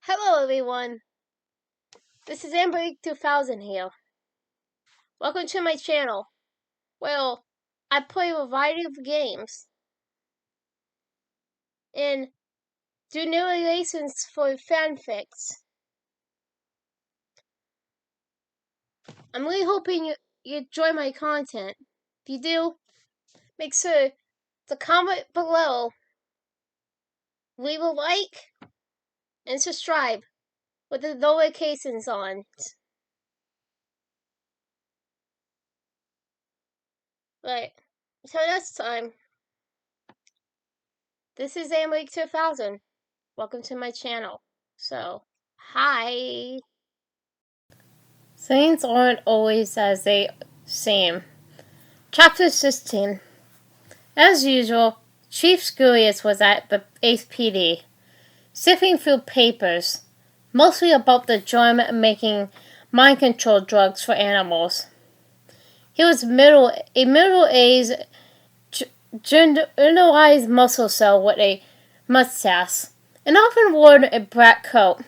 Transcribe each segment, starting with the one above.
Hello everyone, this is AmberAnkNA here. Welcome to my channel. Well, I play a variety of games and do narrations for fanfics. I'm really hoping you enjoy my content. If you do, make sure to comment below, leave a like, and subscribe with the notifications on. Right, so next time, this is AmberAnkNA. Welcome to my channel. So, hi! Things aren't always as they seem. Chapter 16. As usual, Chief Scurious was at the 8th PD, sifting through papers, mostly about the germ making mind control drugs for animals. He was a middle-aged, generalized muscle cell with a mustache, and often wore a black coat.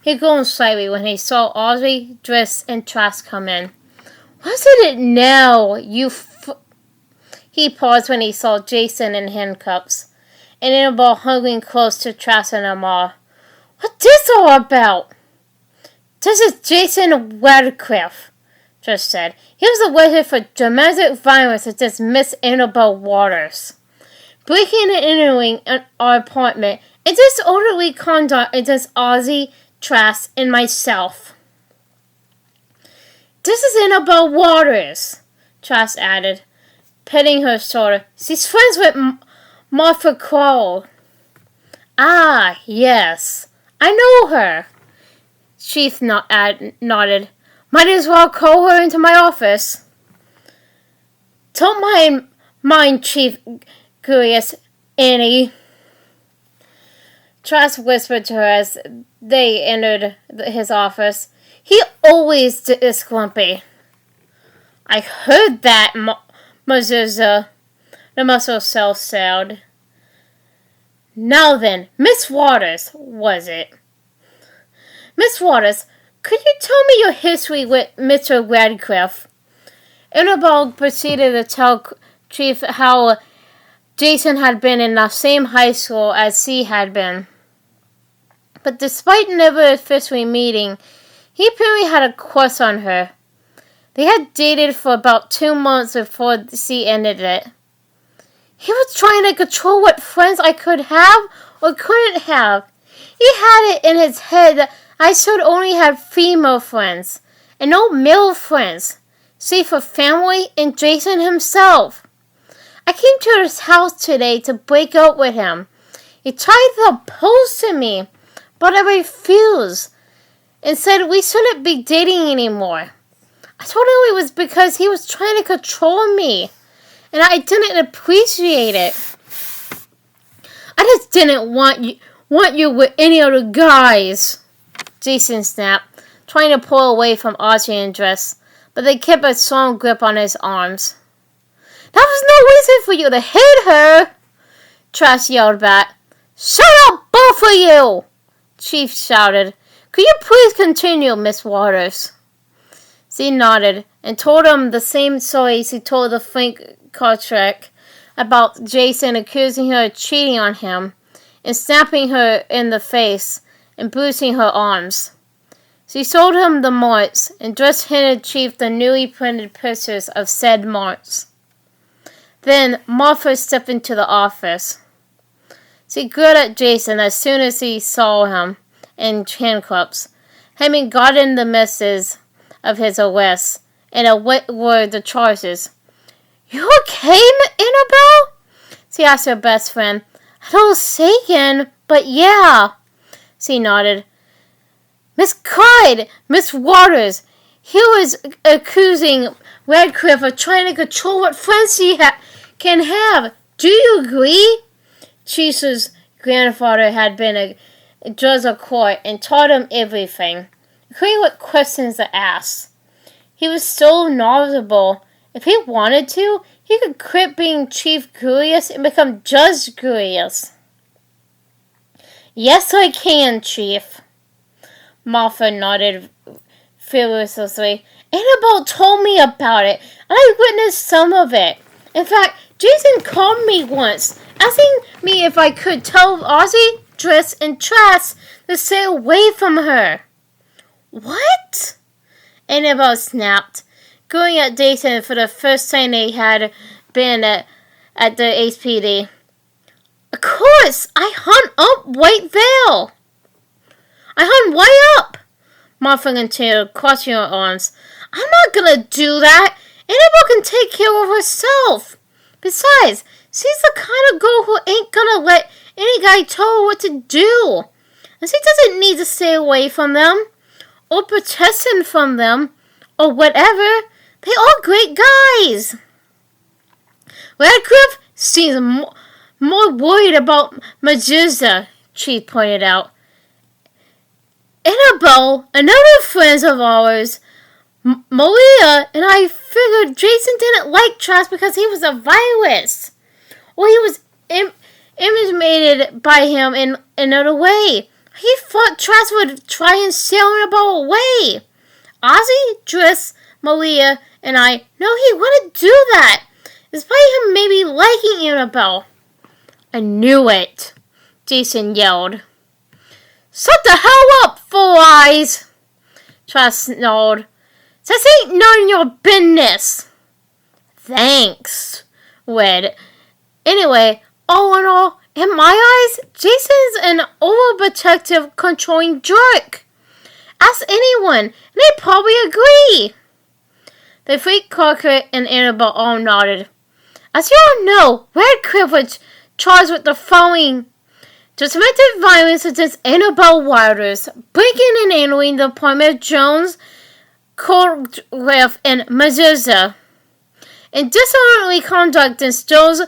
He groaned slightly when he saw Audrey, Driss, and Trask come in. "Wasn't it now, He paused when he saw Jason in handcuffs, and Annabelle hugging close to Trask and Amar. "What's this all about?" "This is Jason Radcliffe," Driss said. "He was arrested for domestic violence against Miss Annabelle Waters, breaking and entering our apartment, and disorderly conduct against Ozzy, Trask, and myself." "This is Annabelle Waters," Trask added, petting her shoulder. "She's friends with Martha Crowell." "Ah, yes. I know her." Chief nodded. "Might as well call her into my office." "Don't mind Chief Curious, Annie," Trask whispered to her as they entered his office. "He always is grumpy." "I heard that, Mazurza," the muscle cell said. "Now then, Miss Waters, was it?" "Miss Waters, could you tell me your history with Mr. Radcliffe?" Annabelle proceeded to tell Chief how Jason had been in the same high school as she had been. But despite never officially meeting, he apparently had a crush on her. They had dated for about 2 months before she ended it. "He was trying to control what friends I could have or couldn't have. He had it in his head that I should only have female friends and no male friends, save for family and Jason himself. I came to his house today to break up with him. He tried to propose to me, but I refused and said we shouldn't be dating anymore. I told him it was because he was trying to control me, and I didn't appreciate it. I just didn't want you with any other guys," Jason snapped, trying to pull away from Audrey and Driss, but they kept a strong grip on his arms. "That was no reason for you to hit her," Trask yelled back. "Shut up, both of you!" Chief shouted. "Could you please continue, Miss Waters?" She nodded and told him the same story she told the Frank Cartrick about Jason accusing her of cheating on him and snapping her in the face and bruising her arms. She showed him the marks and just handed Chief the newly printed pictures of said marks. Then Martha stepped into the office. She glared at Jason as soon as she saw him in handcuffs, having gotten the message of his arrest and what were the charges. "You okay, Annabelle?" she asked her best friend. "A little shaken, but yeah." She nodded. "Miss Clyde, Miss Waters, he was accusing Radcliffe of trying to control what friends he can have. Do you agree?" Chief's grandfather had been a judge of court and taught him everything, including what questions to ask. He was so knowledgeable. If he wanted to, he could quit being Chief Curious and become Judge Curious. "Yes, I can, Chief." Martha nodded furiously. Annabelle told me about it. I witnessed some of it. In fact, Jason called me once, asking me if I could tell Ozzy, Driss, and Trask to stay away from her. What? Annabelle snapped, going at Jason for the first time they had been at the HPD. Of course, I hung up White Veil. I hung way up. Martha continued, crossing her arms. I'm not gonna do that. Annabelle can take care of herself. Besides, she's the kind of girl who ain't gonna let any guy tell her what to do. And she doesn't need to stay away from them, or protecting from them, or whatever. They are great guys. Radcliffe seems more worried about Medusa, Chief pointed out. Annabelle, another friend of ours, Maria, and I figured Jason didn't like Trask because he was a virus. Or he was imitated by him in another way. He thought Trask would try and sail Annabelle away. Ozzy, Driss, Maria, and I know he wouldn't do that, despite him maybe liking Annabelle. I knew it, Jason yelled. Shut the hell up, Four Eyes! Trask snarled. This ain't none of your business. Thanks, Red. Anyway, all in all, in my eyes, Jason's an overprotective, controlling jerk. Ask anyone, and they'd probably agree. The freak Carker and Annabelle all nodded. As you all know, Radcliffe was charged with the following: domestic violence against Annabelle Waters, breaking and entering the apartment of Jones, Coldcliff, and Medusa, and disorderly conduct against Jones,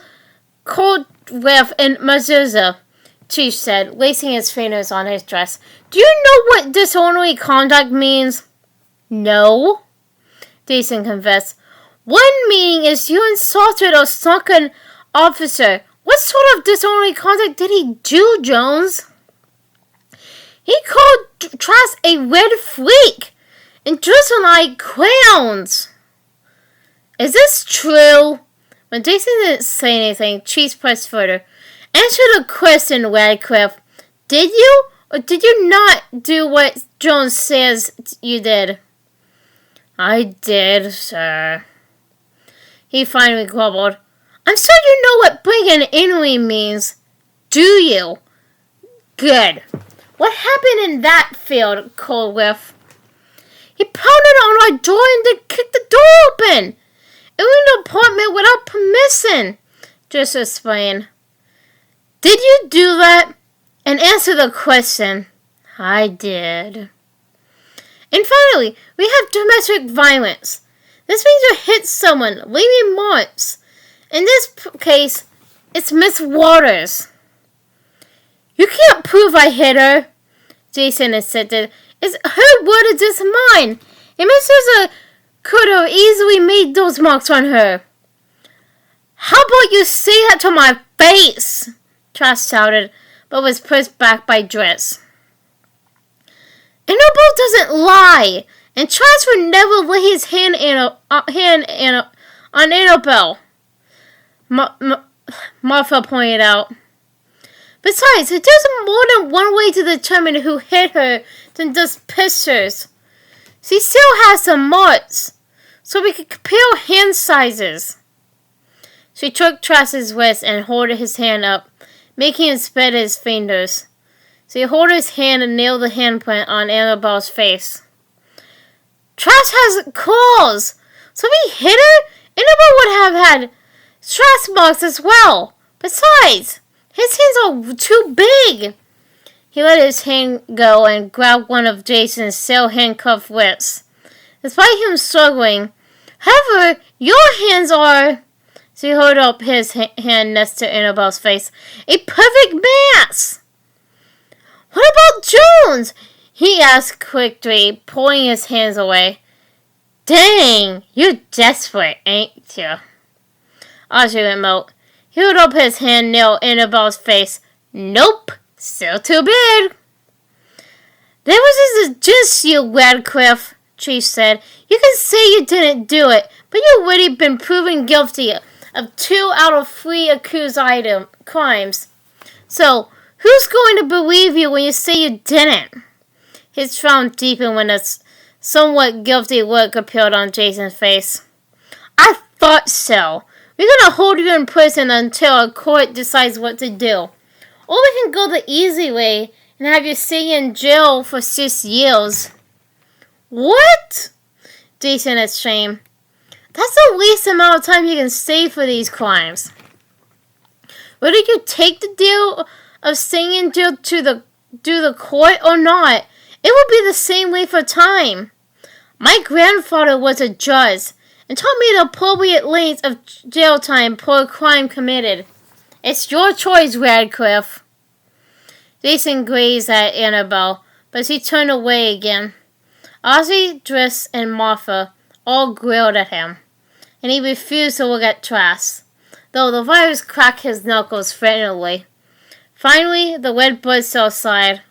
Coldcliff, and Medusa, Chief said, lacing his fingers on his dress. Do you know what disorderly conduct means? No, Jason confessed. One meaning is you insulted or struck an officer. What sort of disorderly conduct did he do, Jones? He called Trask a red freak and Driss and I clowns. Is this true? When Jason didn't say anything, Chief pressed further. Answer the question, Radcliffe. Did you or did you not do what Jones says you did? I did, sir. He finally grumbled. I'm sure you know what bring and entering means. Do you? Good. What happened in that field, Coldcliff? He pounded on our door and then kicked the door open. It was an apartment without permission, just explained. Did you do that? And answer the question. I did. And finally, we have domestic violence. This means you hit someone, leaving marks. In this case, it's Miss Waters. You can't prove I hit her, Jason insisted. It's her word against mine. And Mrs. could have easily made those marks on her. How about you say that to my face? Trask shouted, but was pushed back by Driss. Annabelle doesn't lie, and Trask would never lay his hand on Annabelle, Martha pointed out. Besides, there's more than one way to determine who hit her than just pictures. She still has some marks, so we could compare hand sizes. She took Trask's wrist and held his hand up, making him spread his fingers. She held his hand and nailed the handprint on Annabelle's face. Trask has claws, so if he hit her, Annabelle would have had Trask marks as well. Besides, his hands are too big. He let his hand go and grabbed one of Jason's still handcuffed wrists. Despite him struggling, however, your hands are... She held up his hand next to Annabelle's face. A perfect match! What about Jones? He asked quickly, pulling his hands away. Dang, you're desperate, ain't you? Ozzy went milk. He held up his hand, nailed Annabelle's face. Nope, still too big. There was just you, Radcliffe, Chief said. You can say you didn't do it, but you've already been proven guilty of 2 out of 3 accused crimes. So, who's going to believe you when you say you didn't? His frown deepened when a somewhat guilty look appeared on Jason's face. I thought so. We're going to hold you in prison until a court decides what to do. Or we can go the easy way and have you stay in jail for 6 years. What? Jason exclaimed. That's the least amount of time you can stay for these crimes. Whether you take the deal of staying in jail to the court or not, it will be the same way for time. My grandfather was a judge and taught me the appropriate length of jail time per crime committed. It's your choice, Radcliffe. Jason gazed at Annabelle, but she turned away again. Ozzy, Driss, and Martha all grilled at him, and he refused to look at Trask, though the virus cracked his knuckles threateningly. Finally, the red blood cell sighed.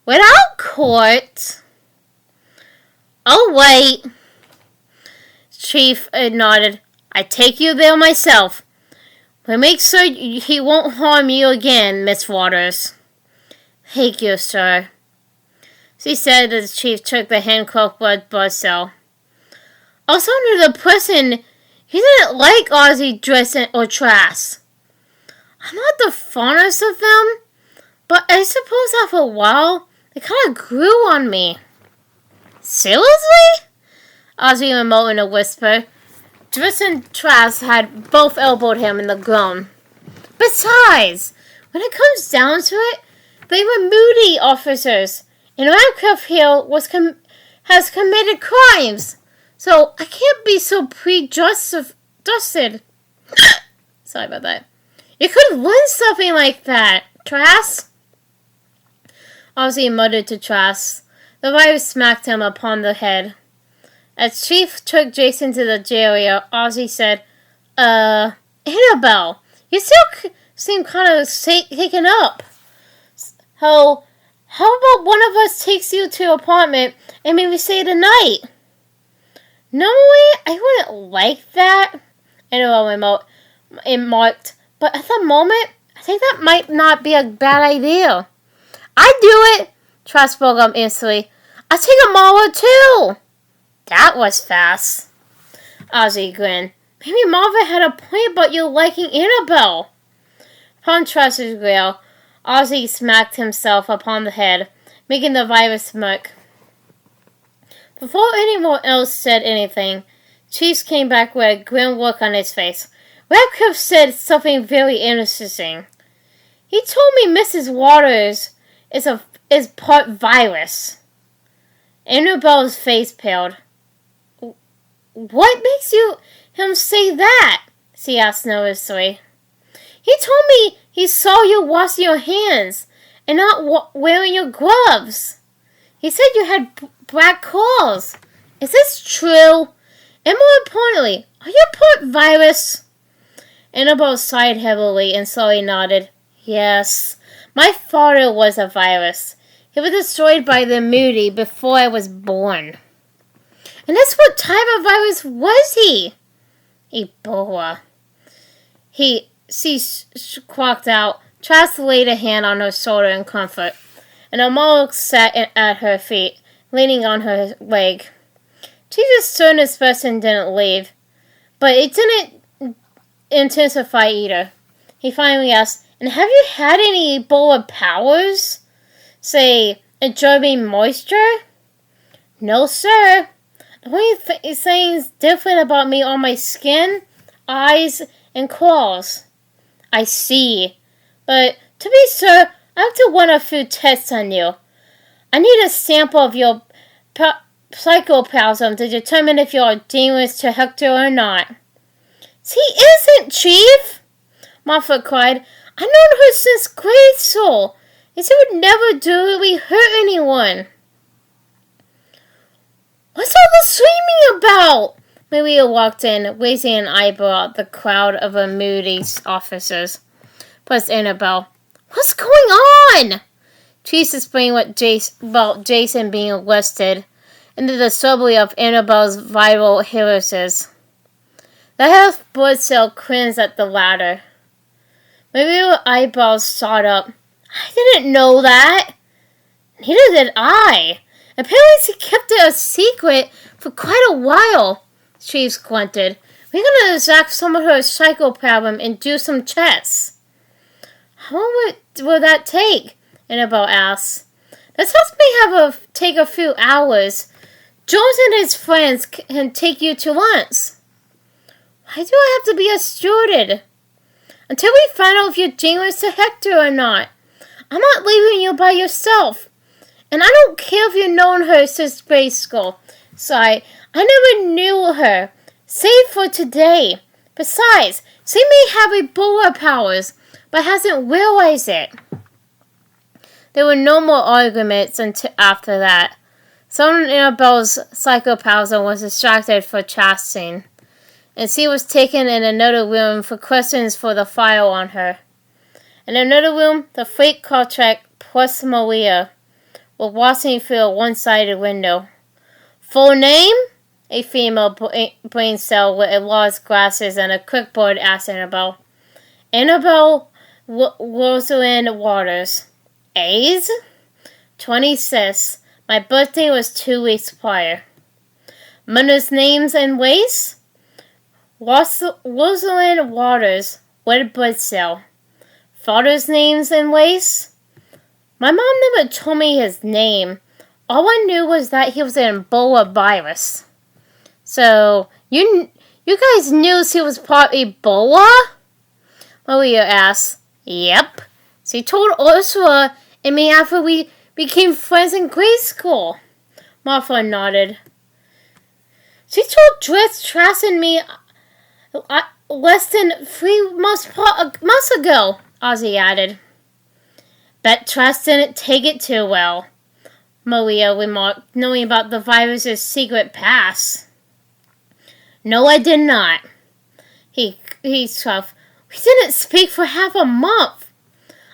Without court? Oh, wait. Chief nodded. I take you there myself. But make sure he won't harm you again, Miss Waters. Thank you, sir. She said as the chief took the handcuffed blood cell. I was under the impression he didn't like Ozzy, Driss, or Trask. I'm not the fondest of them, but I suppose after a while, they kind of grew on me. Seriously? Ozzy remote in a whisper. Driss and Trask had both elbowed him in the groin. Besides, when it comes down to it, they were moody officers, and Radcliffe here has committed crimes, so I can't be so prejudiced. Sorry about that. You could learn something like that, Trask. Ozzy muttered to Trask. The virus smacked him upon the head. As Chief took Jason to the jail area, Ozzy said, Annabelle, you still seem kind of taken up. How about one of us takes you to your apartment and maybe stay the night? Normally, I wouldn't like that, Annabelle remarked, but at the moment, I think that might not be a bad idea. I'd do it, Trask spoke up instantly. I'll take a Marva too. That was fast. Ozzy grinned. Maybe Marva had a point about you liking Annabelle. Upon Trask's grill, Ozzy smacked himself upon the head, making the virus smirk. Before anyone else said anything, Chief came back with a grim look on his face. Radcliffe said something very interesting. He told me Mrs. Waters is part virus. Annabelle's face paled. What makes him say that? She asked nervously. He told me he saw you washing your hands and not wearing your gloves. He said you had black claws. Is this true? And more importantly, are you part virus? Annabelle sighed heavily and slowly nodded. Yes, my father was a virus. He was destroyed by the Moody before I was born. And that's what type of virus was he? Ebola. She quacked out. Trask laid a hand on her shoulder in comfort, and Amal sat at her feet, leaning on her leg. Jesus' stern expression didn't leave, but it didn't intensify either. He finally asked, and have you had any Ebola powers? Say, absorbing moisture? No, sir. The only things different about me are my skin, eyes, and claws. I see. But to be sure, I have to run a few tests on you. I need a sample of your psychoplasm to determine if you are dangerous to Hector or not. He isn't, Chief! Martha cried. I've known her since grade school, and she would never really hurt anyone. What's all the screaming about? Maria walked in, raising an eyebrow at the crowd of moody officers. Plus Annabelle. What's going on? Cheese explained about Jason being arrested and the discovery of Annabelle's viral heresy. The half blood cell cringed at the latter. Maybe her eyebrows shot up. I didn't know that. Neither did I. Apparently she kept it a secret for quite a while, Cheese grunted. We're gonna extract some of her psychoplasm and do some tests. How long will that take? Annabelle asked. The test may take a few hours. Jones and his friends can take you to lunch. Why do I have to be a steward? Until we find out if you're dangerous to Hector or not. I'm not leaving you by yourself. And I don't care if you've known her since grade school. Sorry, I never knew her. Save for today. Besides, she may have Ebola powers, but hasn't realized it. There were no more arguments until after that. Someone in Annabelle's psychoplasm was extracted for testing, and she was taken in another room for questions for the file on her. In another room, the freight contract plus Maria were watching through a one-sided window. Full name? A female brain cell with large glasses and a clipboard asked Annabelle. Annabelle Rosalind Waters. Age? 26. My birthday was 2 weeks prior. Mother's names and race? Rosalind Waters, red blood cell. Father's names and race? My mom never told me his name. All I knew was that he was an Ebola virus. So, you guys knew she was part Ebola? Maria asked. Yep. She told Ursula and me after we became friends in grade school. Martha nodded. She told Trask and me less than 3 months ago, Ozzy added. Bet Trask didn't take it too well, Maria remarked, knowing about the virus's secret past. No, I did not. He scoffed. We didn't speak for half a month.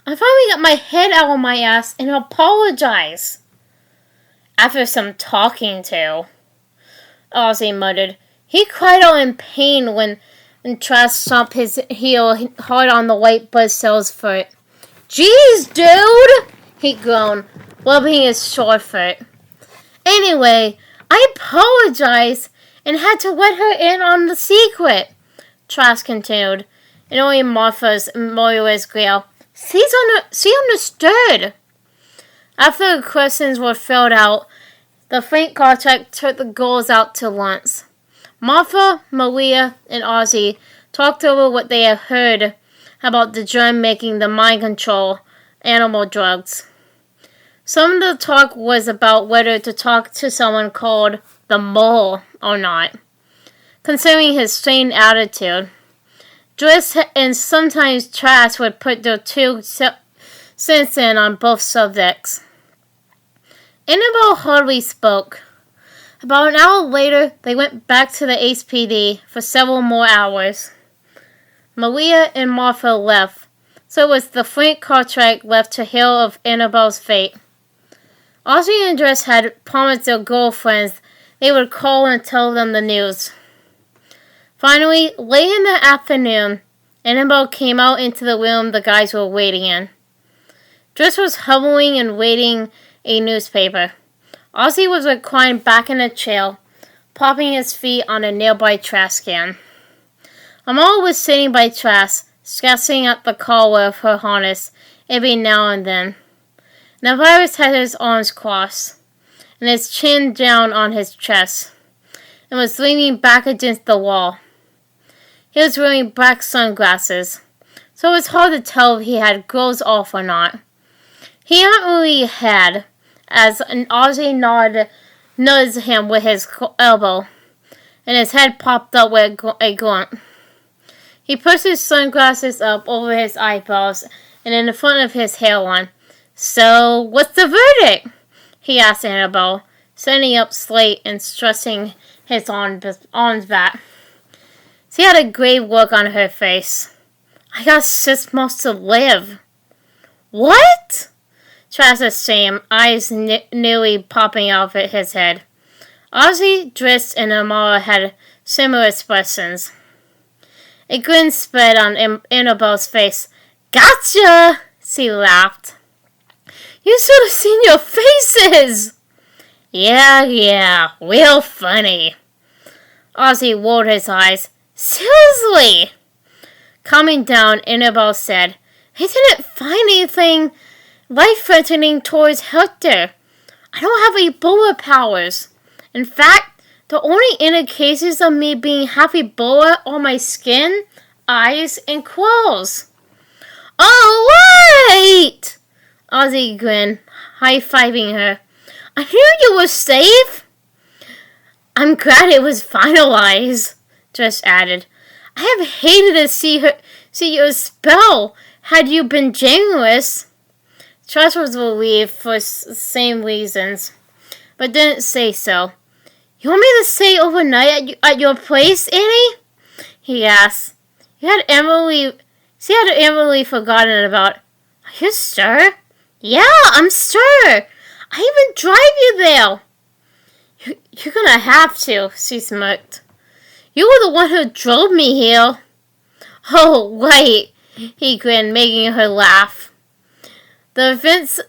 I finally got my head out of my ass and apologized. After some talking to, Ozzy muttered. He cried out in pain when Trask stomped his heel hard on the white blood cell's foot. Jeez, dude! He groaned, rubbing his sore foot. Anyway, I apologized and had to let her in on the secret, Trask continued, and only Martha's Maria's grill. She understood. After the questions were filled out, the Frank contract took the girls out to lunch. Martha, Maria, and Ozzy talked over what they had heard about the germ making the mind control animal drugs. Some of the talk was about whether to talk to someone called the Mole or not, considering his strange attitude. Joyce and sometimes Trask would put their 2 cents in on both subjects. Annabelle hardly spoke. About an hour later, they went back to the HPD for several more hours. Maria and Martha left, so it was the Frank contract left to hear of Annabelle's fate. Ozzy and Joyce had promised their girlfriends they would call and tell them the news. Finally, late in the afternoon, Annabelle came out into the room the guys were waiting in. Joyce was hovering and reading a newspaper. Ozzy was reclining back in a chair, propping his feet on a nearby trash can. Amara was sitting by Trask, scratching at the collar of her harness every now and then. The virus had his arms crossed, and his chin down on his chest, and was leaning back against the wall. He was wearing black sunglasses, so it was hard to tell if he had grills off or not. He really had, as Ozzy nudged him with his elbow, and his head popped up with a grunt. He pushed his sunglasses up over his eyebrows and in the front of his hairline. So, what's the verdict? He asked Annabelle, sitting up straight and stretching his arms back. She had a grave look on her face. I got 6 months to live. What? Tries the same, eyes nearly popping out of his head. Ozzy, Driss, and Amara had similar expressions. A grin spread on Annabelle's face. Gotcha! She laughed. You should have seen your faces! Yeah, real funny. Ozzy rolled his eyes. Seriously! Calming down, Annabelle said, I didn't find anything life-threatening towards Hector. I don't have Ebola powers. In fact, the only indications of me being half Ebola are my skin, eyes, and claws. All right! Ozzy grinned, high-fiving her. I knew you were safe. I'm glad it was finalized, Driss added. I have hated to see your spell had you been generous. Trust was relieved for the same reasons, but didn't say so. You want me to stay overnight at your place, Annie? He asked. She had Emily forgotten about. Are you sure? Yeah, I'm sure. I even drive you there. You're gonna have to, she smirked. You were the one who drove me here. Oh, right, he grinned, making her laugh. The events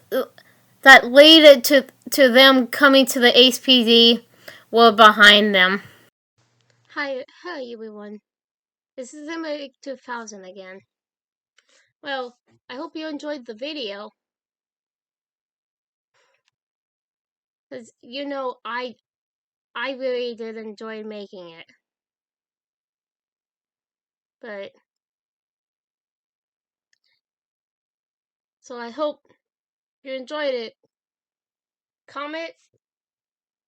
that led to them coming to the HPD were behind them. Hi everyone. This is Amerik 2000 again. Well, I hope you enjoyed the video. Because, I really did enjoy making it. But, so I hope you enjoyed it. Comment,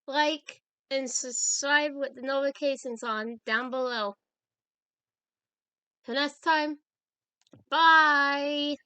like, and subscribe with the notifications on down below. Till next time, bye!